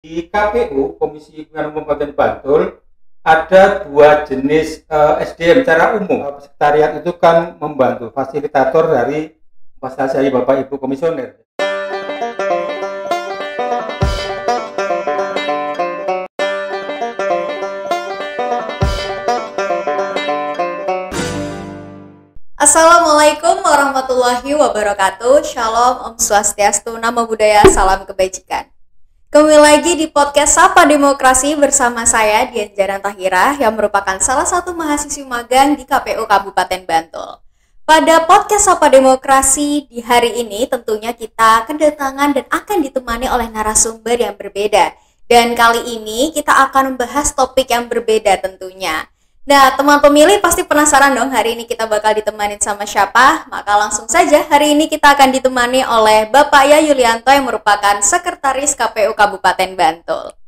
Di KPU, Komisi Pemilihan Umum Kabupaten Bantul, ada dua jenis SDM secara umum. Sekretariat itu kan membantu fasilitator dari fasilitasi Bapak Ibu Komisioner. Assalamualaikum warahmatullahi wabarakatuh. Shalom, Om Swastiastu, Namo Buddhaya, salam kebajikan. Kembali lagi di podcast Sapa Demokrasi bersama saya Dian Jaran Tahira yang merupakan salah satu mahasiswi magang di KPU Kabupaten Bantul. Pada podcast Sapa Demokrasi di hari ini tentunya kita kedatangan dan akan ditemani oleh narasumber yang berbeda. Dan kali ini kita akan membahas topik yang berbeda tentunya. Nah, teman pemilih pasti penasaran dong hari ini kita bakal ditemani sama siapa? Maka langsung saja hari ini kita akan ditemani oleh Bapak Ya Yulianto yang merupakan Sekretaris KPU Kabupaten Bantul.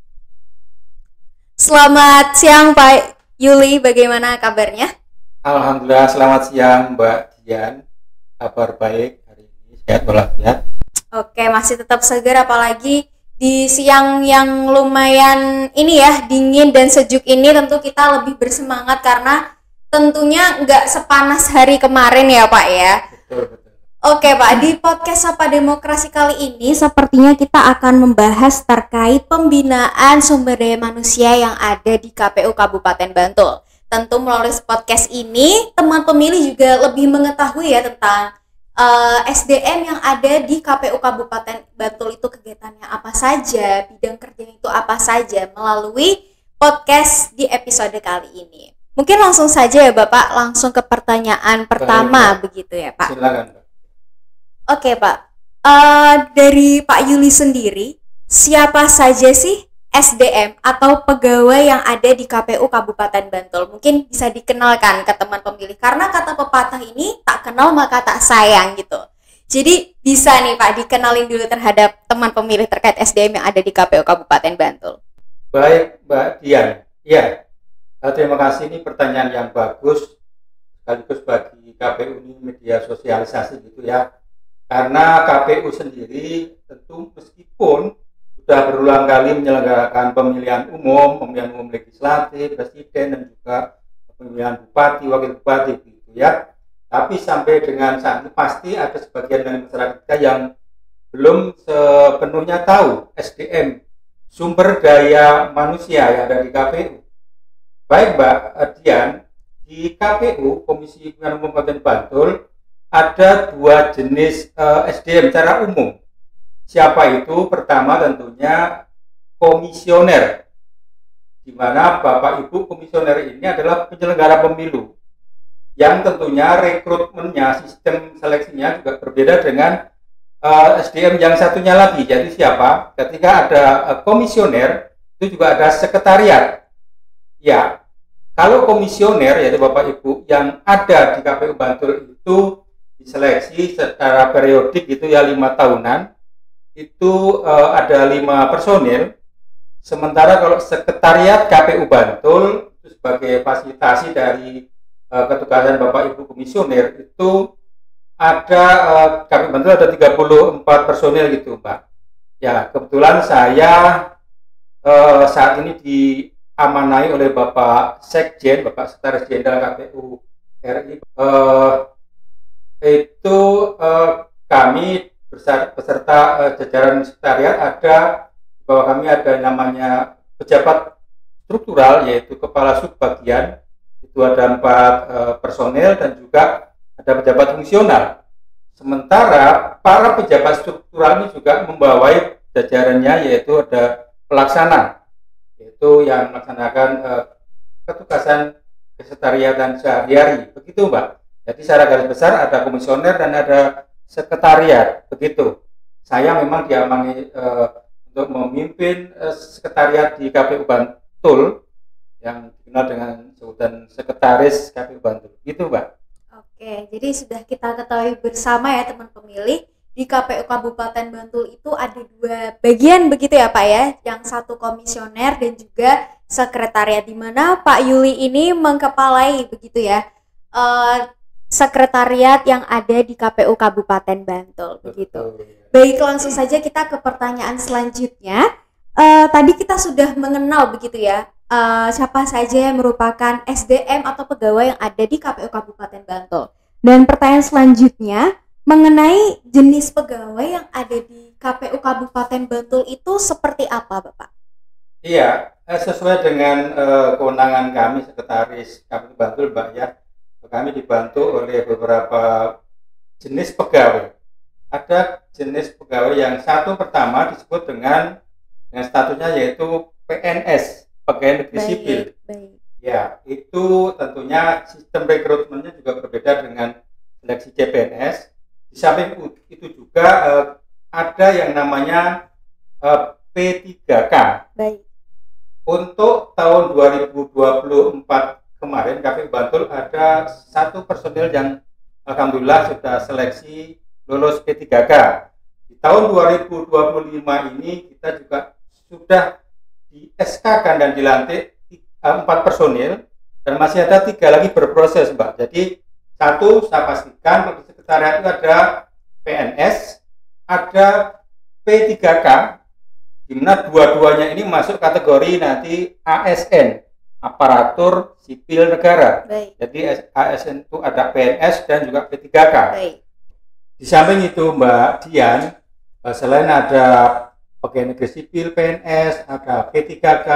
Selamat siang Pak Yuli, bagaimana kabarnya? Alhamdulillah, selamat siang Mbak Dian. Kabar baik hari ini, sehat walafiat. Oke, masih tetap segar apalagi di siang yang lumayan ini ya, dingin dan sejuk ini tentu kita lebih bersemangat karena tentunya nggak sepanas hari kemarin ya Pak ya. Betul. Oke Pak, di podcast Sapa Demokrasi kali ini sepertinya kita akan membahas terkait pembinaan sumber daya manusia yang ada di KPU Kabupaten Bantul. Tentu melalui podcast ini teman pemilih juga lebih mengetahui ya tentang SDM yang ada di KPU Kabupaten Bantul itu kegiatannya apa saja, bidang kerjanya itu apa saja melalui podcast di episode kali ini. Mungkin langsung saja ya Bapak, langsung ke pertanyaan pertama. Baik, begitu ya Pak. Silakan Pak. Oke Pak, dari Pak Yuli sendiri, siapa saja sih SDM atau pegawai yang ada di KPU Kabupaten Bantul? Mungkin bisa dikenalkan ke teman pemilih karena kata pepatah ini tak kenal maka tak sayang gitu. Jadi bisa nih Pak dikenalin dulu terhadap teman pemilih terkait SDM yang ada di KPU Kabupaten Bantul. Baik Mbak Dian. Ya, terima kasih, ini pertanyaan yang bagus sekaligus bagi KPU ini media sosialisasi gitu ya. Karena KPU sendiri tentu meskipun sudah berulang kali menyelenggarakan pemilihan umum legislatif, presiden dan juga pemilihan bupati, wakil bupati gitu ya. Tapi sampai dengan saat ini pasti ada sebagian dari masyarakat kita yang belum sepenuhnya tahu SDM, sumber daya manusia yang ada di KPU. Baik Mbak Dian, di KPU Komisi Pemilihan Umum Kabupaten Bantul ada dua jenis SDM secara umum. Siapa itu? Pertama tentunya komisioner, di mana Bapak Ibu komisioner ini adalah penyelenggara pemilu yang tentunya rekrutmennya, sistem seleksinya juga berbeda dengan SDM yang satunya lagi. Jadi siapa? Ketika ada komisioner itu juga ada sekretariat. Ya, kalau komisioner yaitu Bapak Ibu yang ada di KPU Bantul itu diseleksi secara periodik itu ya 5 tahunan. Itu ada 5 personil. Sementara kalau sekretariat KPU Bantul itu sebagai fasilitasi dari ketugasan Bapak Ibu komisioner itu ada KPU Bantul ada 34 personil gitu Pak. Ya, kebetulan saya saat ini diamanai oleh Bapak Sekjen, Bapak Sekretaris Jenderal KPU RI. Kami beserta jajaran sekretariat ada di bawah kami ada namanya pejabat struktural yaitu kepala subbagian, itu ada 4 personel dan juga ada pejabat fungsional. Sementara para pejabat struktural ini juga membawai jajarannya yaitu ada pelaksana, yaitu yang melaksanakan ketugasan kesekretariatan sehari-hari begitu Mbak. Jadi secara garis besar ada komisioner dan ada sekretariat begitu. Saya memang diamani untuk memimpin sekretariat di KPU Bantul yang dikenal dengan sebutan sekretaris KPU Bantul. Gitu, Mbak. Oke, jadi sudah kita ketahui bersama ya teman pemilih, di KPU Kabupaten Bantul itu ada 2 bagian begitu ya Pak ya, yang satu komisioner dan juga sekretariat, di mana Pak Yuli ini mengkepalai begitu ya. Sekretariat yang ada di KPU Kabupaten Bantul begitu. Baik, langsung saja kita ke pertanyaan selanjutnya. tadi kita sudah mengenal begitu ya, siapa saja yang merupakan SDM atau pegawai yang ada di KPU Kabupaten Bantul. Dan pertanyaan selanjutnya mengenai jenis pegawai yang ada di KPU Kabupaten Bantul itu seperti apa, Bapak? Iya, sesuai dengan kewenangan kami Sekretaris KPU Bantul, Mbak ya. Kami dibantu oleh beberapa jenis pegawai. Ada jenis pegawai yang satu pertama disebut dengan statusnya yaitu PNS, pegawai negeri sipil. Ya, itu tentunya sistem rekrutmennya juga berbeda dengan seleksi CPNS. Di samping itu juga ada yang namanya P3K. Baik. Untuk tahun 2024 kemarin KPU Bantul ada satu personil yang alhamdulillah sudah seleksi lulus P3K. Di tahun 2025 ini kita juga sudah di SK-kan dan dilantik 4 personil dan masih ada 3 lagi berproses, Mbak. Jadi satu saya pastikan di sekretariat itu ada PNS, ada P3K, di mana dua-duanya ini masuk kategori nanti ASN, aparatur sipil negara. Baik. Jadi ASN itu ada PNS dan juga P3K. Baik. Di samping itu Mbak Dian, selain ada pegawai negeri sipil PNS, ada P3K,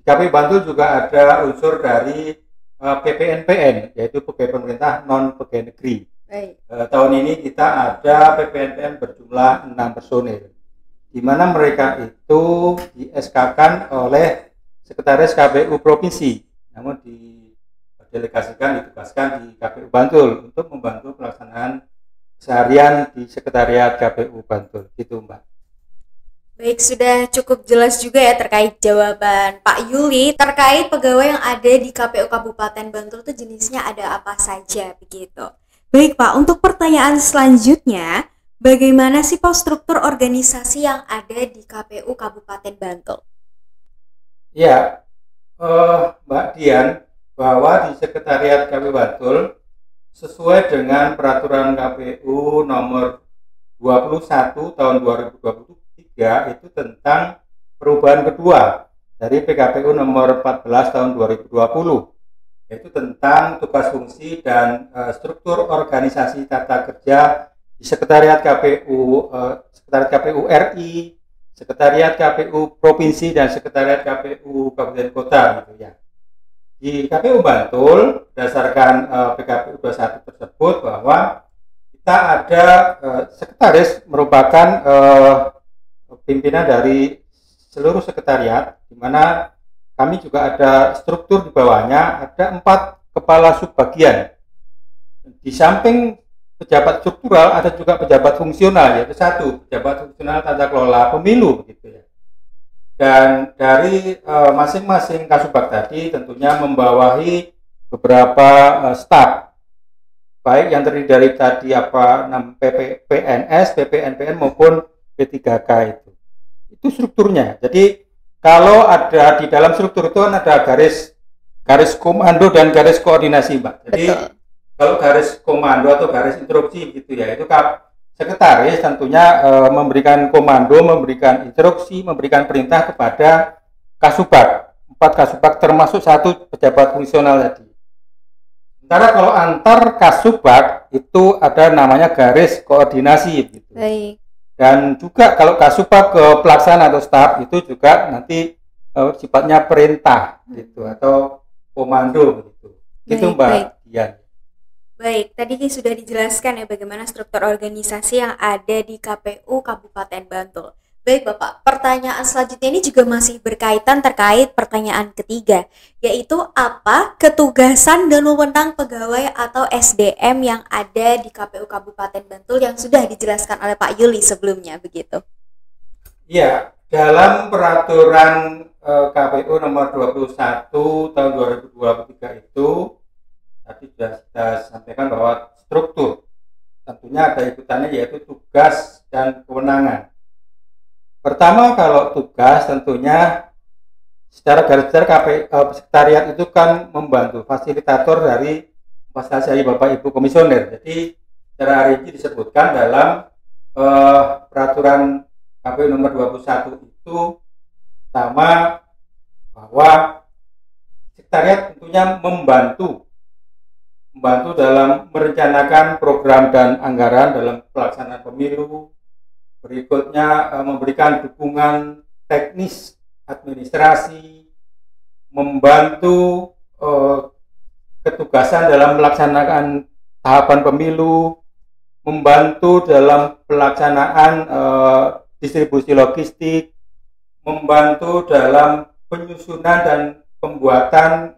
di KPU Bantul juga ada unsur dari PPNPN, yaitu pegawai pemerintah non pegawai negeri. Tahun ini kita ada PPNPN berjumlah 6 personil, di mana mereka itu di SK-kan oleh Sekretaris KPU Provinsi, namun didelegasikan, ditugaskan di KPU Bantul untuk membantu pelaksanaan seharian di Sekretariat KPU Bantul. Gitu, Mbak. Baik, sudah cukup jelas juga ya terkait jawaban Pak Yuli terkait pegawai yang ada di KPU Kabupaten Bantul itu jenisnya ada apa saja begitu. Baik Pak, untuk pertanyaan selanjutnya, bagaimana sih Pak struktur organisasi yang ada di KPU Kabupaten Bantul? Ya, Mbak Dian, bahwa di Sekretariat KPU Bantul sesuai dengan peraturan KPU nomor 21 tahun 2023 itu tentang perubahan kedua dari PKPU nomor 14 tahun 2020, yaitu tentang tugas fungsi dan struktur organisasi tata kerja di Sekretariat KPU, Sekretariat KPU RI, Sekretariat KPU Provinsi dan Sekretariat KPU Kabupaten Kota gitu ya. Di KPU Bantul berdasarkan PKPU 21 tersebut bahwa kita ada sekretaris merupakan pimpinan dari seluruh sekretariat, di mana kami juga ada struktur di bawahnya, ada 4 kepala subbagian. Di samping pejabat struktural ada juga pejabat fungsional, yaitu 1 pejabat fungsional tata kelola pemilu begitu ya. Dan dari masing-masing kasubag tadi tentunya membawahi beberapa staf, baik yang terdiri dari tadi PNS, PPNPN maupun P3K itu strukturnya. Jadi kalau ada di dalam struktur itu ada garis komando dan garis koordinasi, Mbak. Jadi betul. Kalau garis komando atau garis instruksi gitu ya, itu sekretaris tentunya memberikan komando, memberikan instruksi, memberikan perintah kepada kasubag, 4 kasubag termasuk 1 pejabat fungsional tadi. Sementara kalau antar kasubag itu ada namanya garis koordinasi gitu. Baik. Dan juga kalau kasubag ke pelaksana atau staf itu juga nanti sifatnya perintah gitu atau komando begitu. Itu Mbak Dian. Baik, tadi sudah dijelaskan ya bagaimana struktur organisasi yang ada di KPU Kabupaten Bantul. Baik Bapak, pertanyaan selanjutnya ini juga masih berkaitan terkait pertanyaan ketiga, yaitu apa ketugasan dan wewenang pegawai atau SDM yang ada di KPU Kabupaten Bantul yang sudah dijelaskan oleh Pak Yuli sebelumnya begitu? Iya, dalam peraturan KPU nomor 21 tahun 2023 itu tadi sudah kita sampaikan bahwa struktur tentunya ada ikutannya yaitu tugas dan kewenangan. Pertama kalau tugas tentunya secara garis besar sekretariat itu kan membantu fasilitator dari fasilitasi Bapak Ibu Komisioner. Jadi secara rinci disebutkan dalam peraturan KPU nomor 21 itu Pertama, bahwa sekretariat tentunya membantu dalam merencanakan program dan anggaran dalam pelaksanaan pemilu. Berikutnya memberikan dukungan teknis administrasi, membantu ketugasan dalam melaksanakan tahapan pemilu, membantu dalam pelaksanaan distribusi logistik, membantu dalam penyusunan dan pembuatan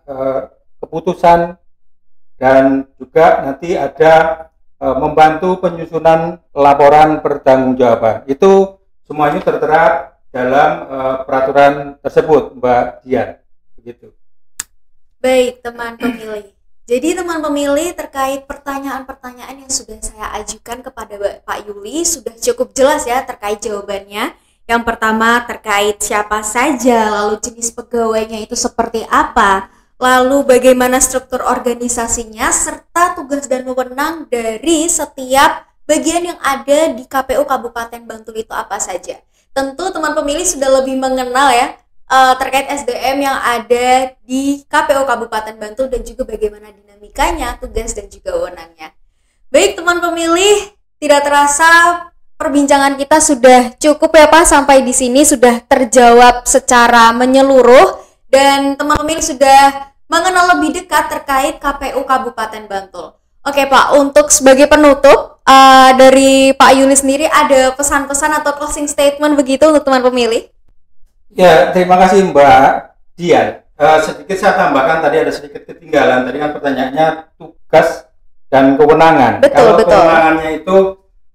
keputusan, dan juga nanti ada membantu penyusunan laporan pertanggungjawaban. Itu semuanya tertera dalam peraturan tersebut, Mbak Dian. Begitu. Baik, teman pemilih. Jadi teman pemilih, terkait pertanyaan-pertanyaan yang sudah saya ajukan kepada Pak Yuli sudah cukup jelas ya terkait jawabannya. Yang pertama terkait siapa saja, lalu jenis pegawainya itu seperti apa, lalu bagaimana struktur organisasinya, serta tugas dan wewenang dari setiap bagian yang ada di KPU Kabupaten Bantul itu apa saja. Tentu teman pemilih sudah lebih mengenal ya terkait SDM yang ada di KPU Kabupaten Bantul dan juga bagaimana dinamikanya, tugas dan juga wewenangnya. Baik teman pemilih, tidak terasa perbincangan kita sudah cukup ya Pak, sampai di sini sudah terjawab secara menyeluruh dan teman pemilih sudah mengenal lebih dekat terkait KPU Kabupaten Bantul. Oke Pak, untuk sebagai penutup dari Pak Yuli sendiri ada pesan-pesan atau closing statement begitu untuk teman pemilih? Ya, terima kasih Mbak Dian. Sedikit saya tambahkan, tadi ada sedikit ketinggalan. Tadi kan pertanyaannya tugas dan kewenangan. Betul. Kewenangannya itu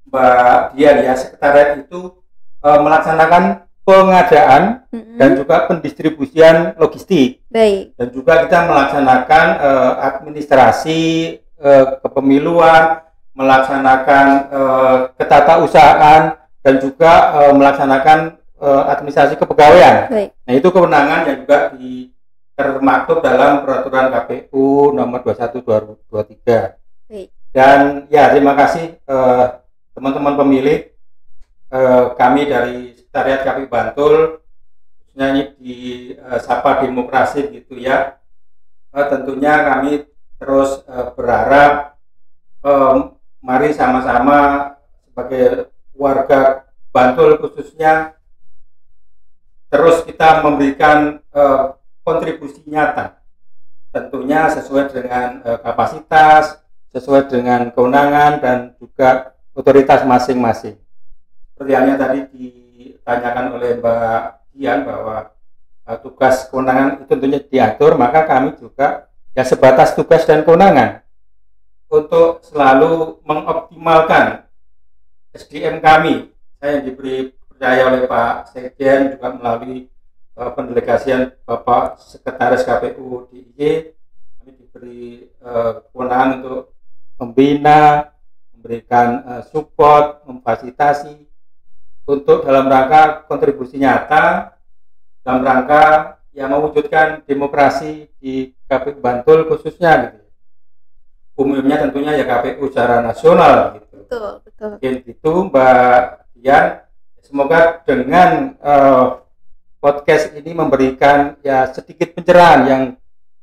Mbak Dian ya, sekretariat itu melaksanakan pengadaan dan juga pendistribusian logistik. Baik. Dan juga kita melaksanakan administrasi kepemiluan, melaksanakan ketatausahaan dan juga melaksanakan administrasi kepegawaian. Baik. Nah, itu kewenangan yang juga termaktub dalam peraturan KPU nomor 21/2023. Baik. Dan ya, terima kasih teman-teman pemilih. Kami dari Sekretariat KPU Bantul, khususnya ini di Sapa Demokrasi gitu ya. Tentunya kami terus berharap mari sama-sama sebagai warga Bantul khususnya terus kita memberikan kontribusi nyata, tentunya sesuai dengan kapasitas, sesuai dengan kewenangan dan juga otoritas masing-masing. Seperti halnya tadi ditanyakan oleh Mbak Dian bahwa tugas kewenangan itu tentunya diatur, maka kami juga ya sebatas tugas dan kewenangan untuk selalu mengoptimalkan SDM kami. Saya yang diberi percaya oleh Pak Sekjen juga melalui pendelegasian Bapak Sekretaris KPU DIY, kami diberi kewenangan untuk membina, memberikan support, memfasilitasi untuk dalam rangka kontribusi nyata dalam rangka yang mewujudkan demokrasi di KPU Bantul khususnya gitu. Umumnya tentunya ya KPU secara nasional gitu. Betul. Itu Mbak Dian. Semoga dengan podcast ini memberikan ya sedikit pencerahan yang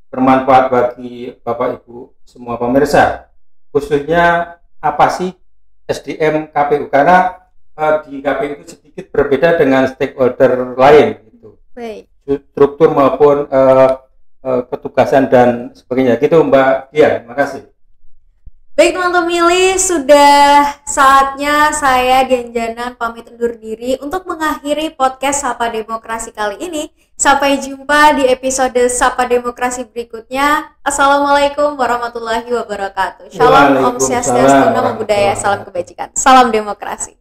bermanfaat bagi Bapak Ibu semua pemirsa. Khususnya apa sih SDM KPU, karena di KPU itu sedikit berbeda dengan stakeholder lain gitu. Baik. Struktur maupun ketugasan dan sebagainya. Gitu Mbak Dian, terima kasih. Baik teman pemilih, sudah saatnya saya Dian Janan pamit undur diri untuk mengakhiri podcast Sapa Demokrasi kali ini. Sampai jumpa di episode Sapa Demokrasi berikutnya. Assalamualaikum warahmatullahi wabarakatuh. Shalom, Om Swastiastu, Namo Buddhaya, salam kebajikan, salam demokrasi.